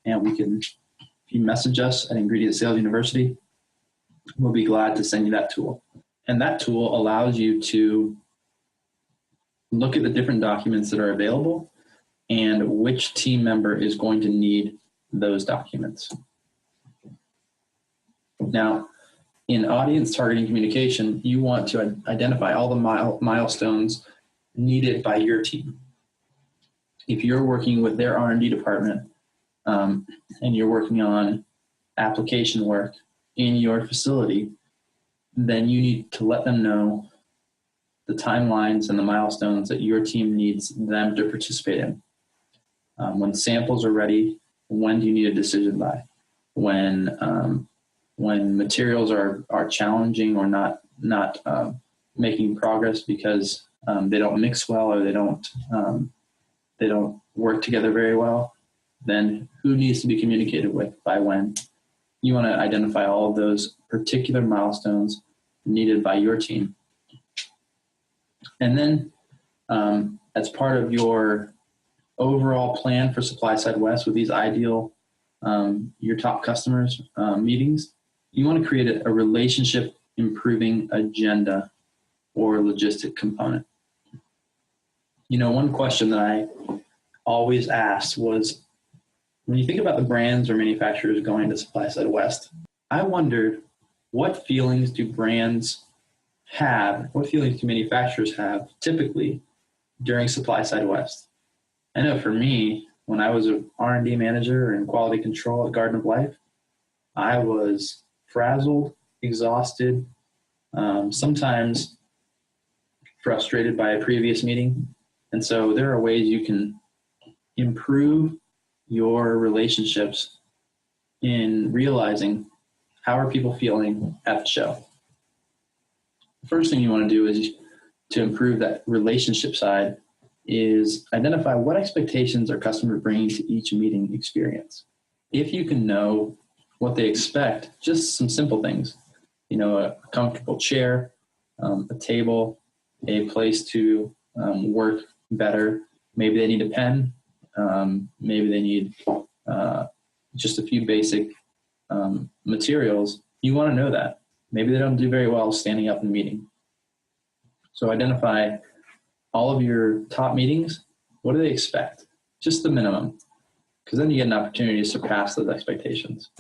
Speaker 1: and we can, if you message us at Ingredient Sales University, we'll be glad to send you that tool. And that tool allows you to look at the different documents that are available and which team member is going to need those documents. Now, in audience targeting communication, you want to identify all the milestones needed by your team. If you're working with their R&D department and you're working on application work in your facility, then you need to let them know the timelines and the milestones that your team needs them to participate in. When samples are ready, when do you need a decision by? When materials are challenging or not making progress because they don't mix well or they don't work together very well, then who needs to be communicated with by when? You want to identify all of those particular milestones needed by your team. And then as part of your overall plan for SupplySide West with these ideal, your top customers meetings, you want to create a relationship improving agenda or logistic component. You know, one question that I always asked was, when you think about the brands or manufacturers going to SupplySide West, I wondered, what feelings do brands have, what feelings do manufacturers have typically during SupplySide West? I know for me, when I was an R&D manager in quality control at Garden of Life, I was frazzled, exhausted, sometimes frustrated by a previous meeting. And so there are ways you can improve your relationships in realizing how are people feeling at the show. The first thing you want to do is to improve that relationship side is identify what expectations are customers bringing to each meeting experience. If you can know what they expect, just some simple things, you know, a comfortable chair, a table, a place to work better. Maybe they need a pen. Maybe they need just a few basic materials. You want to know that. Maybe they don't do very well standing up in a meeting. So identify all of your top meetings. What do they expect? Just the minimum, because then you get an opportunity to surpass those expectations.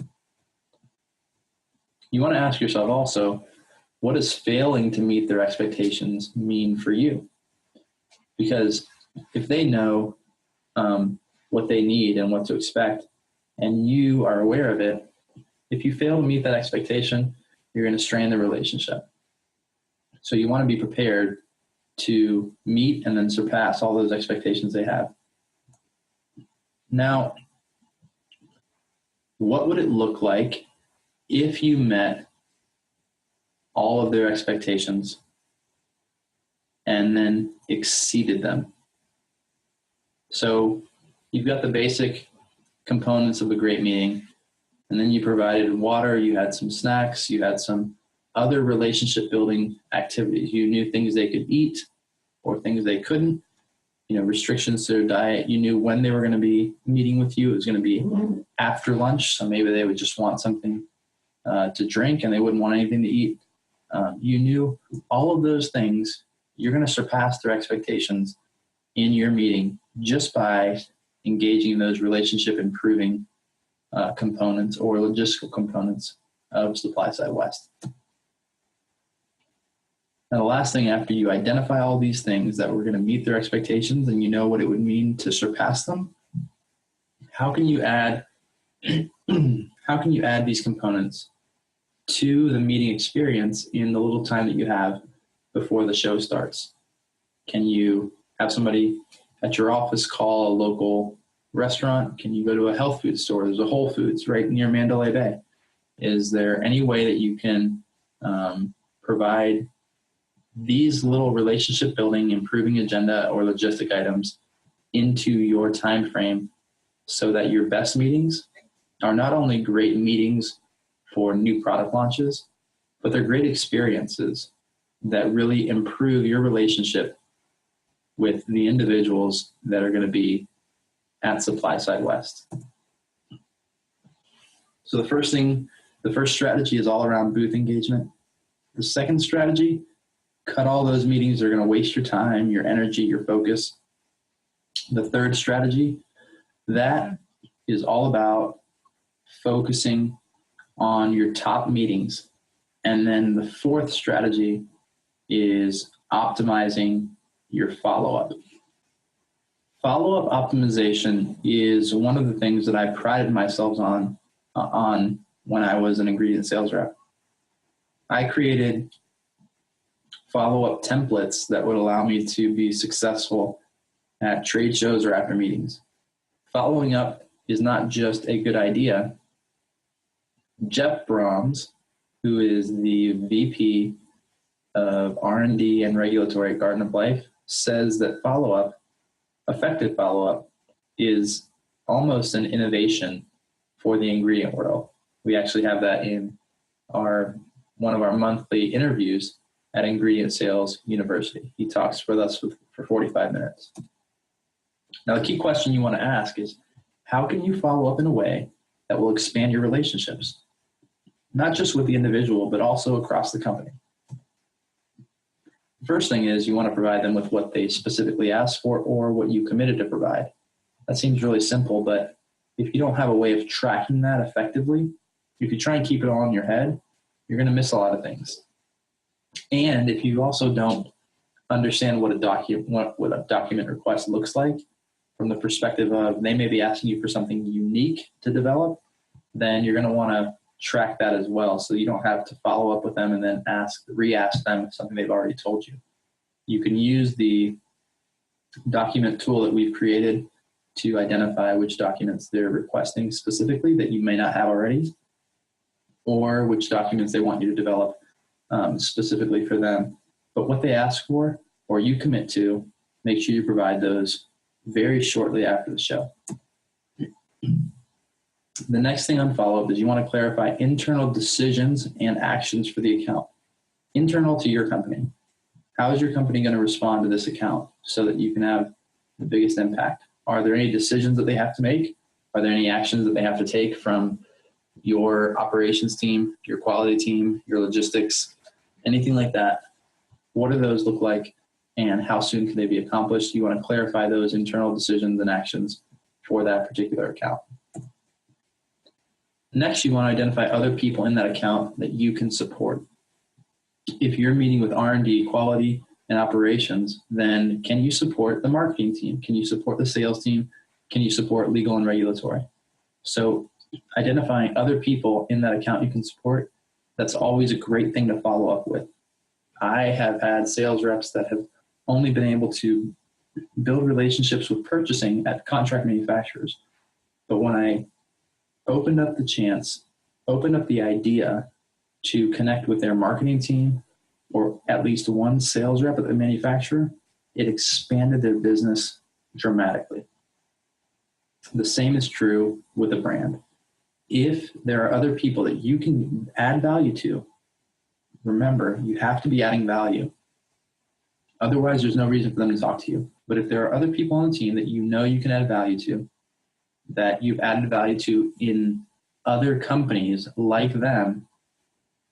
Speaker 1: You want to ask yourself also, what does failing to meet their expectations mean for you? Because if they know what they need and what to expect, and you are aware of it, if you fail to meet that expectation, you're going to strain the relationship. So you want to be prepared to meet and then surpass all those expectations they have. Now, what would it look like if you met all of their expectations and then exceeded them? So you've got the basic components of a great meeting. And then you provided water, you had some snacks, you had some other relationship building activities. You knew things they could eat or things they couldn't, restrictions to their diet. You knew when they were going to be meeting with you. It was going to be after lunch. So maybe they would just want something to drink and they wouldn't want anything to eat. You knew all of those things. You're going to surpass their expectations in your meeting just by engaging in those relationship improving components or logistical components of SupplySide West. Now, the last thing, after you identify all these things that were going to meet their expectations and you know what it would mean to surpass them, how can you add these components to the meeting experience in the little time that you have before the show starts? Can you have somebody at your office call a local restaurant? Can you go to a health food store? There's a Whole Foods right near Mandalay Bay. Is there any way that you can provide these little relationship building, improving agenda or logistic items into your time frame so that your best meetings are not only great meetings for new product launches, but they're great experiences that really improve your relationship with the individuals that are going to be at SupplySide West. So the first strategy is all around booth engagement. The second strategy, cut all those meetings that are going to waste your time, your energy, your focus. The third strategy, that is all about focusing on your top meetings. And then the fourth strategy is optimizing your follow-up. Follow-up optimization is one of the things that I prided myself on when I was an ingredient sales rep. I created follow-up templates that would allow me to be successful at trade shows or after meetings. Following up is not just a good idea. Jeff Brahms, who is the VP of R&D and Regulatory at Garden of Life, says that follow-up, effective follow-up, is almost an innovation for the ingredient world. We actually have that in one of our monthly interviews at Ingredient Sales University. He talks with us for 45 minutes. Now, the key question you want to ask is, how can you follow up in a way that will expand your relationships? Not just with the individual, but also across the company. The first thing is you want to provide them with what they specifically asked for or what you committed to provide. That seems really simple, but if you don't have a way of tracking that effectively, if you try and keep it all in your head, you're going to miss a lot of things. And if you also don't understand what a document request looks like from the perspective of they may be asking you for something unique to develop, then you're going to want to track that as well, so you don't have to follow up with them and then re-ask them something they've already told you. You can use the document tool that we've created to identify which documents they're requesting specifically that you may not have already, or which documents they want you to develop specifically for them. But what they ask for or you commit to, make sure you provide those very shortly after the show. The next thing on follow-up is you want to clarify internal decisions and actions for the account. Internal to your company. How is your company going to respond to this account so that you can have the biggest impact? Are there any decisions that they have to make? Are there any actions that they have to take from your operations team, your quality team, your logistics, anything like that? What do those look like and how soon can they be accomplished? You want to clarify those internal decisions and actions for that particular account. Next, you want to identify other people in that account that you can support. If you're meeting with R&D, quality, and operations, then can you support the marketing team? Can you support the sales team? Can you support legal and regulatory? So identifying other people in that account you can support, that's always a great thing to follow up with. I have had sales reps that have only been able to build relationships with purchasing at contract manufacturers. But when I opened up the idea to connect with their marketing team or at least one sales rep at the manufacturer, it expanded their business dramatically. The same is true with a brand. If there are other people that you can add value to, remember, you have to be adding value. Otherwise, there's no reason for them to talk to you. But if there are other people on the team that you know you can add value to, that you've added value to in other companies like them,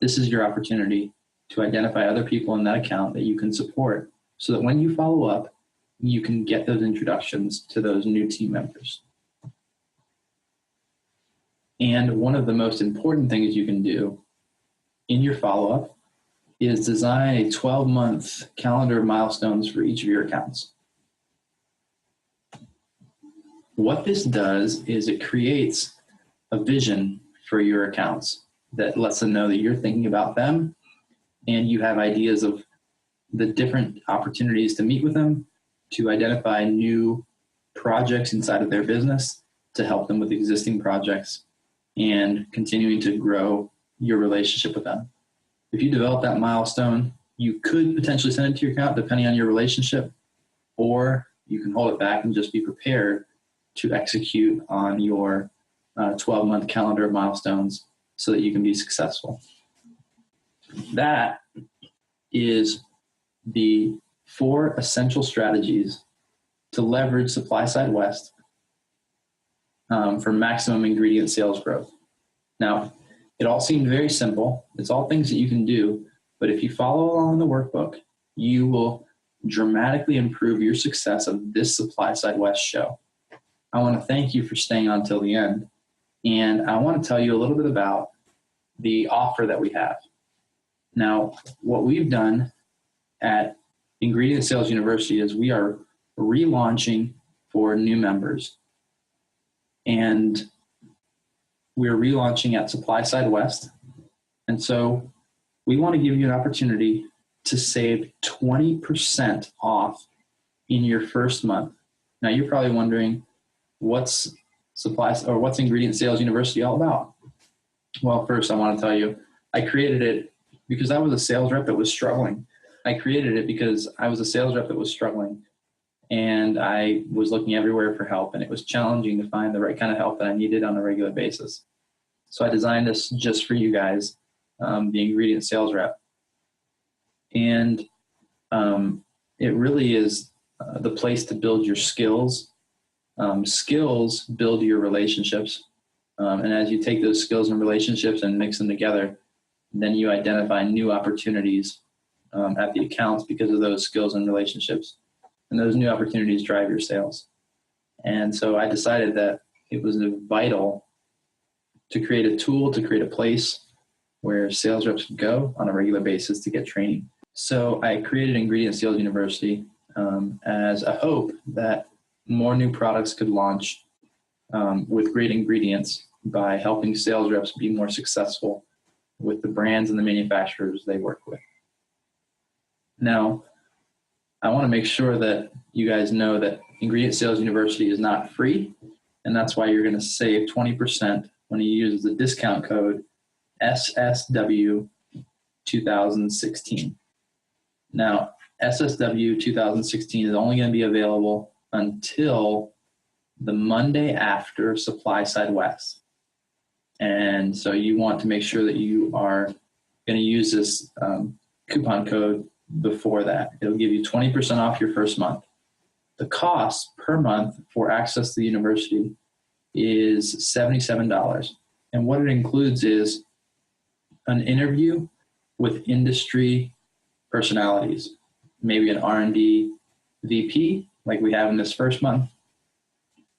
Speaker 1: this is your opportunity to identify other people in that account that you can support so that when you follow up, you can get those introductions to those new team members. And one of the most important things you can do in your follow-up is design a 12-month calendar of milestones for each of your accounts. What this does is it creates a vision for your accounts that lets them know that you're thinking about them and you have ideas of the different opportunities to meet with them, to identify new projects inside of their business, to help them with existing projects, and continuing to grow your relationship with them. If you develop that milestone, you could potentially send it to your account depending on your relationship, or you can hold it back and just be prepared to execute on your 12-month calendar of milestones so that you can be successful. That is the 4 essential strategies to leverage SupplySide West for maximum ingredient sales growth. Now, it all seemed very simple. It's all things that you can do, but if you follow along the workbook, you will dramatically improve your success of this SupplySide West show. I want to thank you for staying on till the end, and I want to tell you a little bit about the offer that we have. Now, what we've done at Ingredient Sales University is we are relaunching for new members. And we're relaunching at SupplySide West. And so we want to give you an opportunity to save 20% off in your first month. Now you're probably wondering, what's Ingredient Sales University all about? Well, first I want to tell you, I created it because I was a sales rep that was struggling. I created it because I was a sales rep that was struggling. And I was looking everywhere for help, and it was challenging to find the right kind of help that I needed on a regular basis. So I designed this just for you guys, the ingredient sales rep. And it really is the place to build your skills. Skills build your relationships. And as you take those skills and relationships and mix them together, then you identify new opportunities at the accounts because of those skills and relationships. And those new opportunities drive your sales. And so I decided that it was vital to create a tool, to create a place where sales reps could go on a regular basis to get training. So I created Ingredient Sales University as a hope that more new products could launch with great ingredients by helping sales reps be more successful with the brands and the manufacturers they work with. Now, I want to make sure that you guys know that Ingredient Sales University is not free, and that's why you're going to save 20% when you use the discount code SSW 2016. Now, SSW 2016 is only going to be available until the Monday after SupplySide West. And so you want to make sure that you are going to use this coupon code before that. It'll give you 20% off your first month. The cost per month for access to the university is $77. And what it includes is an interview with industry personalities, maybe an R&D VP like we have in this first month.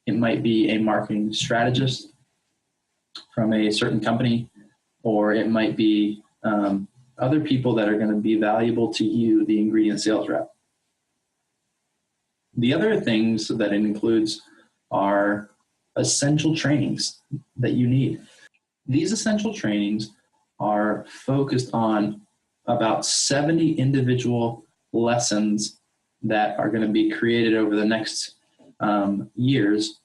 Speaker 1: It might be a marketing strategist from a certain company, or it might be other people that are going to be valuable to you, the ingredient sales rep. The other things that it includes are essential trainings that you need. These essential trainings are focused on about 70 individual lessons that are going to be created over the next years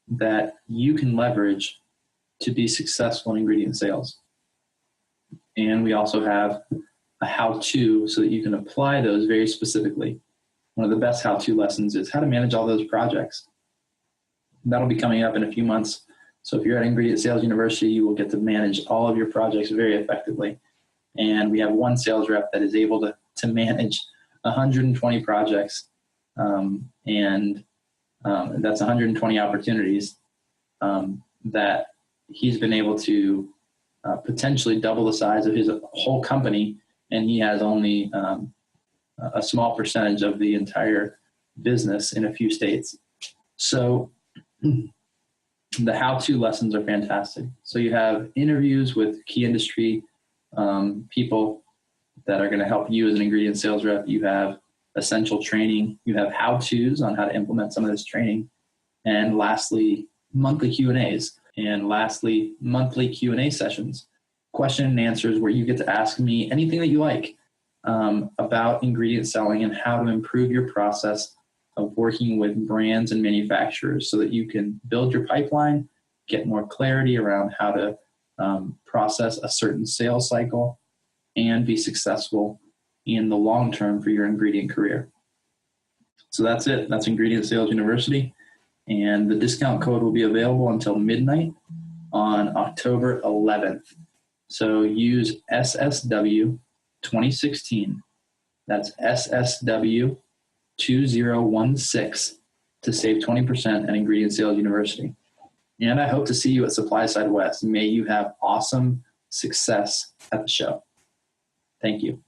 Speaker 1: that you can leverage to be successful in ingredient sales. And we also have a how-to so that you can apply those very specifically. One of the best how-to lessons is how to manage all those projects. That'll be coming up in a few months. So if you're at Ingredient Sales University, you will get to manage all of your projects very effectively. And we have one sales rep that is able to manage 120 projects, and that's 120 opportunities that he's been able to potentially double the size of his whole company, and he has only a small percentage of the entire business in a few states. So the how-to lessons are fantastic. So you have interviews with key industry people that are going to help you as an ingredient sales rep. You have essential training. You have how-tos on how to implement some of this training. And lastly, monthly Q&As. And lastly, monthly Q&A sessions, question and answers where you get to ask me anything that you like about ingredient selling and how to improve your process of working with brands and manufacturers so that you can build your pipeline, get more clarity around how to process a certain sales cycle, and be successful in the long term for your ingredient career. So that's it. That's Ingredient Sales University. And the discount code will be available until midnight on October 11th. So use SSW 2016. That's SSW 2016 to save 20% at Ingredient Sales University. And I hope to see you at SupplySide West. May you have awesome success at the show. Thank you.